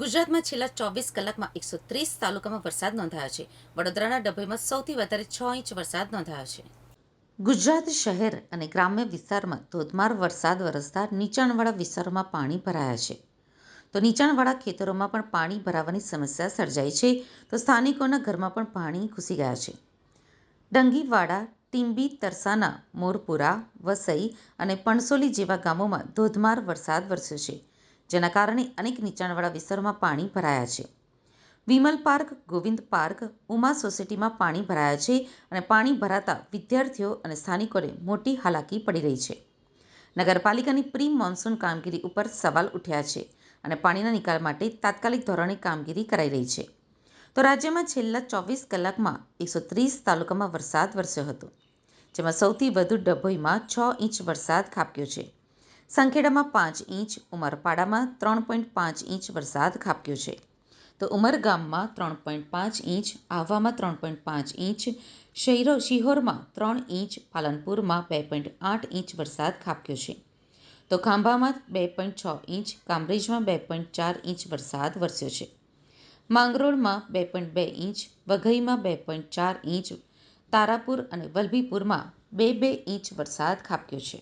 ગુજરાતમાં છેલ્લા 24 કલાકમાં 130 તાલુકામાં વરસાદ નોંધાયો છે. વડોદરાના ડભોઈમાં સૌથી વધારે 6 ઇંચ વરસાદ નોંધાયો છે. ગુજરાત શહેર અને ગ્રામ્ય વિસ્તારમાં ધોધમાર વરસાદ વરસતા નીચાણવાળા વિસ્તારોમાં પાણી ભરાયા છે. તો નીચાણવાળા ખેતરોમાં પણ પાણી ભરાવાની સમસ્યા સર્જાઈ છે. તો સ્થાનિકોના ઘરમાં પણ પાણી ઘૂસી ગયા છે. ડંગીવાડા, ટીંબી, તરસાના, મોરપુરા, વસઈ અને પણસોલી જેવા ગામોમાં ધોધમાર વરસાદ વરસ્યો છે. જેના કારણે અનેક નીચાણવાળા વિસ્તારોમાં પાણી ભરાયા છે. વિમલ પાર્ક, ગોવિંદ પાર્ક, ઉમા સોસાયટીમાં પાણી ભરાયા છે અને પાણી ભરાતા વિદ્યાર્થીઓ અને સ્થાનિકોને મોટી હાલાકી પડી રહી છે. નગરપાલિકાની પ્રી મોન્સૂન કામગીરી ઉપર સવાલ ઉઠ્યા છે અને પાણીના નિકાલ માટે તાત્કાલિક ધોરણે કામગીરી કરાઈ રહી છે. તો રાજ્યમાં છેલ્લા 24 કલાકમાં 130 તાલુકામાં વરસાદ વરસ્યો હતો, જેમાં સૌથી વધુ ડભોઈમાં 6 ઇંચ વરસાદ ખાબક્યો છે. સંખેડામાં 5 ઇંચ, ઉમરપાડામાં 3.5 ઇંચ વરસાદ ખાબક્યો છે. તો ઉમરગામમાં 3.5 ઇંચ, આહવામાં 3.5 ઇંચ, શિહોરમાં 3 ઇંચ, પાલનપુરમાં 2.8 ઇંચ વરસાદ ખાબક્યો છે. તો ખાંભામાં 2.6 ઇંચ, કામરેજમાં 2.4 ઇંચ વરસાદ વરસ્યો છે. માંગરોળમાં 2.2 ઇંચ, વઘઈમાં 2.4 ઇંચ, તારાપુર અને વલભીપુરમાં 2-2 ઇંચ વરસાદ ખાબક્યો છે.